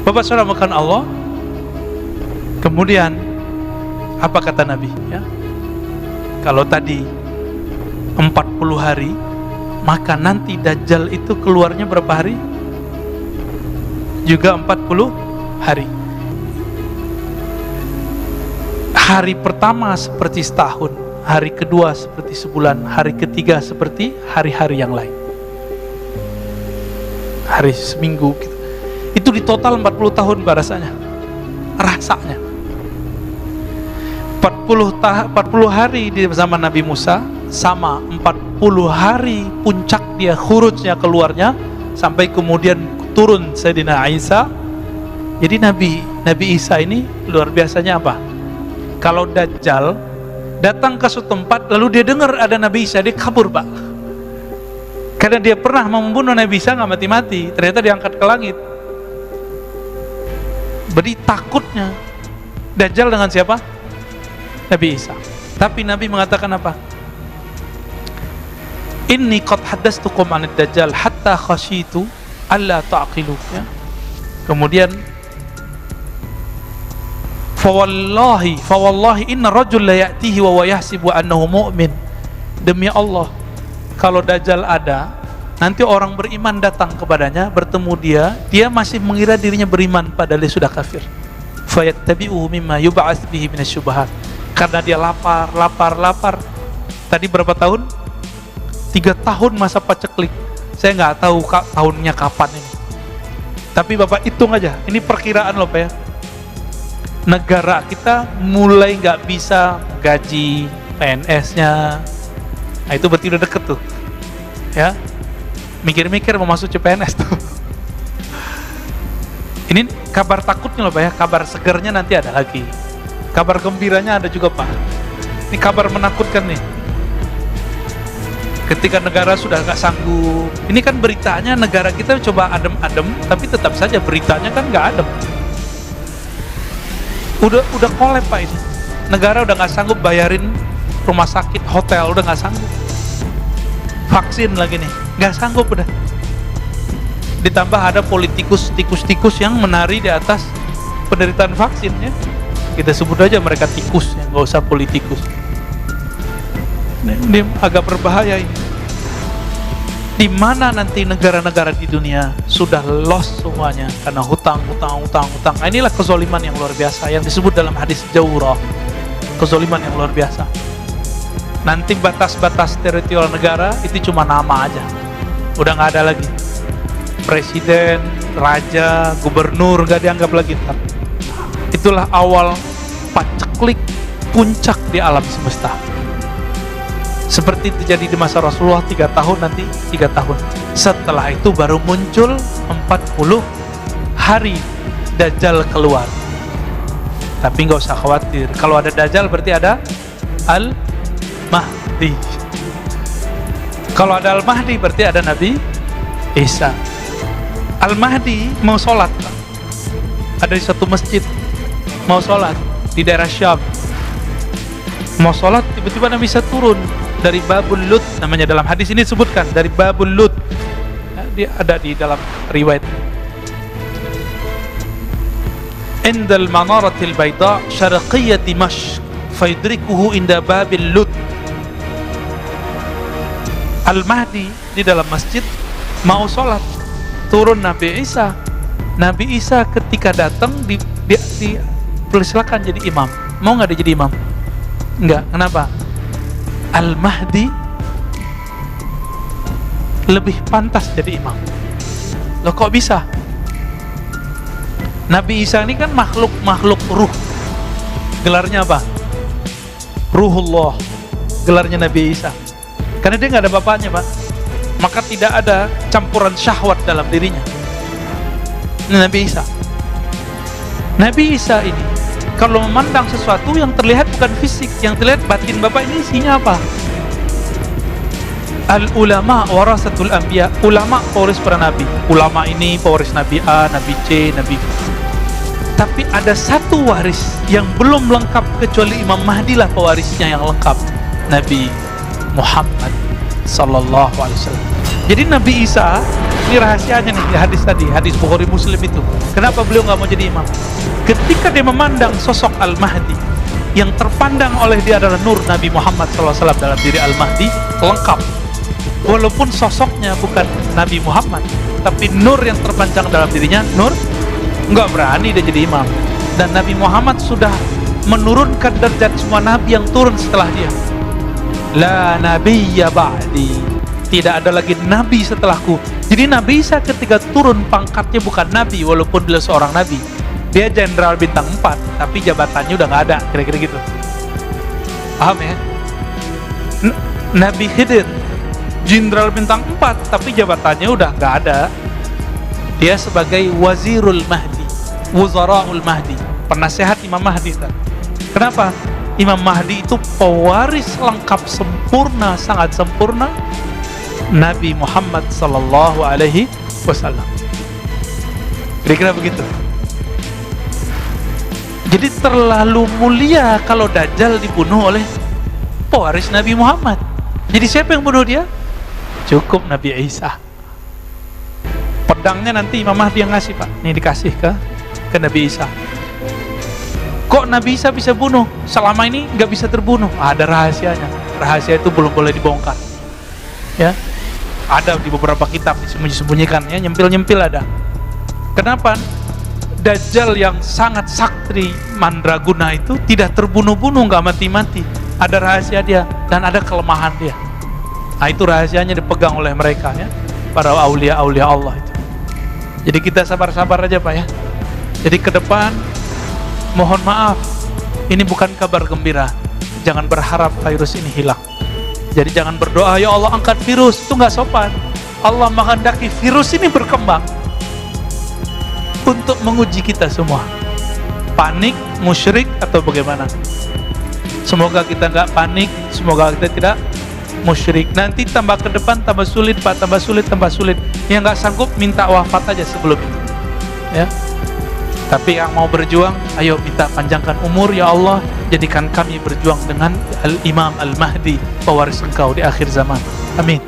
Bapak saudara makan Allah. Kemudian apa kata Nabi ya? Kalau tadi 40 hari, maka nanti Dajjal itu keluarnya berapa hari? Juga 40 hari. Hari pertama seperti setahun, hari kedua seperti sebulan, hari ketiga seperti hari-hari yang lain, hari seminggu gitu. Itu di total 40 tahun rasanya 40 hari di zaman Nabi Musa sama 40 hari puncak dia khurujnya keluarnya sampai kemudian turun Sayyidina Isa. Jadi Nabi Isa ini luar biasanya apa? Kalau Dajjal datang ke suatu tempat lalu dia dengar ada Nabi Isa, dia kabur Pak, karena dia pernah membunuh Nabi Isa nggak mati-mati, ternyata diangkat ke langit. Berarti takutnya Dajjal dengan siapa? Nabi Isa. Tapi Nabi mengatakan apa? Inni qad haddastukum 'anid Dajjal hatta khasyitu alla ta'qilu ya. Kemudian fawallahi inna rajul la ya'tihi wa yahsibu annahu mu'min. Demi Allah, kalau Dajjal ada, nanti orang beriman datang kepadanya, bertemu dia masih mengira dirinya beriman padahal dia sudah kafir. Fayattabi'uhu mimma yub'ats bihi minasyubahat. Karena dia lapar. Tadi berapa tahun? 3 tahun masa paceklik. Saya nggak tahu tahunnya kapan ini. Tapi Bapak hitung aja, ini perkiraan loh Pak ya. Negara kita mulai nggak bisa gaji PNS-nya. Nah itu berarti udah deket tuh ya. Mikir-mikir mau masuk CPNS tuh. Ini kabar takutnya loh Pak ya, kabar segernya nanti ada lagi. Kabar gembiranya ada juga Pak. Ini kabar menakutkan nih. Ketika negara sudah nggak sanggup. Ini kan beritanya negara kita coba adem-adem, tapi tetap saja beritanya kan nggak adem. Udah kolep Pak ini. Negara udah nggak sanggup bayarin rumah sakit, hotel, udah nggak sanggup. Vaksin lagi nih, nggak sanggup udah. Ditambah ada politikus, tikus yang menari di atas penderitaan vaksin ya. Kita sebut aja mereka tikus ya, nggak usah politikus. Ini agak berbahaya ini. Di mana nanti negara-negara di dunia sudah lost semuanya karena hutang. Nah, inilah kezaliman yang luar biasa yang disebut dalam hadis Jawrah. Kezaliman yang luar biasa. Nanti batas-batas teritorial negara itu cuma nama aja. Udah nggak ada lagi. Presiden, raja, gubernur nggak dianggap lagi. Itulah awal paceklik puncak di alam semesta. Seperti terjadi di masa Rasulullah 3 tahun, nanti 3 tahun. Setelah itu baru muncul 40 hari Dajjal keluar. Tapi nggak usah khawatir, kalau ada Dajjal berarti ada Al-Mahdi. Kalau ada Al-Mahdi berarti ada Nabi Isa. Al-Mahdi mau sholat, ada di satu masjid, mau sholat di daerah Syam, mau sholat tiba-tiba Nabi Isa turun dari Babul Lut, namanya dalam hadis ini disebutkan dari Babul Lut ya, dia ada di dalam riwayat. Indal manaratil bayda syarqiyyah Dimashq fayudrikuhu inda Babil Lut. Al-Mahdi di dalam masjid mau sholat, turun Nabi Isa. Nabi Isa ketika datang dipersilakan jadi imam. Mau nggak dia jadi imam? Enggak. Kenapa? Al-Mahdi lebih pantas jadi imam. Loh kok bisa? Nabi Isa ini kan makhluk ruh. Gelarnya apa? Ruhullah. Gelarnya Nabi Isa. Karena dia nggak ada bapaknya Pak. Maka tidak ada campuran syahwat dalam dirinya. Ini Nabi Isa. Nabi Isa ini kalau memandang sesuatu yang terlihat bukan fisik, yang terlihat batin Bapak ini isinya apa? Al-ulama warasatul anbiya. Ulama pewaris para nabi. Ulama ini pewaris Nabi A, Nabi C, Nabi B. Tapi ada satu waris yang belum lengkap kecuali Imam Mahdi lah pewarisnya yang lengkap. Nabi Muhammad sallallahu alaihi wasallam. Jadi Nabi Isa, ini rahasianya nih di hadis tadi, hadis Bukhari Muslim itu. Kenapa beliau nggak mau jadi imam? Ketika dia memandang sosok Al-Mahdi, yang terpandang oleh dia adalah nur Nabi Muhammad SAW dalam diri Al-Mahdi, lengkap. Walaupun sosoknya bukan Nabi Muhammad, tapi nur yang terpanjang dalam dirinya, nur, nggak berani dia jadi imam. Dan Nabi Muhammad sudah menurunkan derajat semua nabi yang turun setelah dia. La nabiyya ba'di, tidak ada lagi nabi setelahku. Jadi Nabi Isa ketika turun pangkatnya bukan nabi, walaupun beliau seorang nabi, dia jenderal bintang 4, tapi jabatannya udah nggak ada, kira-kira gitu. Paham ya? Nabi Khidir, jenderal bintang 4, tapi jabatannya udah nggak ada. Dia sebagai Wazirul Mahdi, Wuzaraul Mahdi, penasehat Imam Mahdi. Kenapa? Imam Mahdi itu pewaris lengkap sempurna, sangat sempurna Nabi Muhammad sallallahu alaihi wasallam. Kira-kira begitu. Jadi terlalu mulia kalau Dajjal dibunuh oleh pewaris Nabi Muhammad. Jadi siapa yang bunuh dia? Cukup Nabi Isa. Pedangnya nanti Imam Mahdi yang ngasih, Pak. Ini dikasih ke Nabi Isa. Kok Nabi Isa bisa bunuh? Selama ini nggak bisa terbunuh. Ada rahasianya. Rahasia itu belum boleh dibongkar. Ya, ada di beberapa kitab disembunyi-sembunyikan, ya, nyempil-nyempil ada. Kenapa? Dajjal yang sangat sakti mandraguna itu tidak terbunuh-bunuh, nggak mati-mati. Ada rahasia dia dan ada kelemahan dia. Nah, itu rahasianya dipegang oleh mereka, ya, para aulia-aulia Allah itu. Jadi kita sabar-sabar aja, Pak, ya. Jadi ke depan mohon maaf, ini bukan kabar gembira. Jangan berharap virus ini hilang. Jadi jangan berdoa, ya Allah angkat virus, itu nggak sopan. Allah menghendaki virus ini berkembang untuk menguji kita semua. Panik, musyrik, atau bagaimana? Semoga kita nggak panik, semoga kita tidak musyrik. Nanti tambah ke depan tambah sulit, Pak, tambah sulit, tambah sulit. Yang nggak sanggup minta wafat aja sebelum itu, ya. Tapi yang mau berjuang, ayo minta panjangkan umur, ya Allah, jadikan kami berjuang dengan Al-Imam Al-Mahdi, pewaris engkau di akhir zaman. Amin.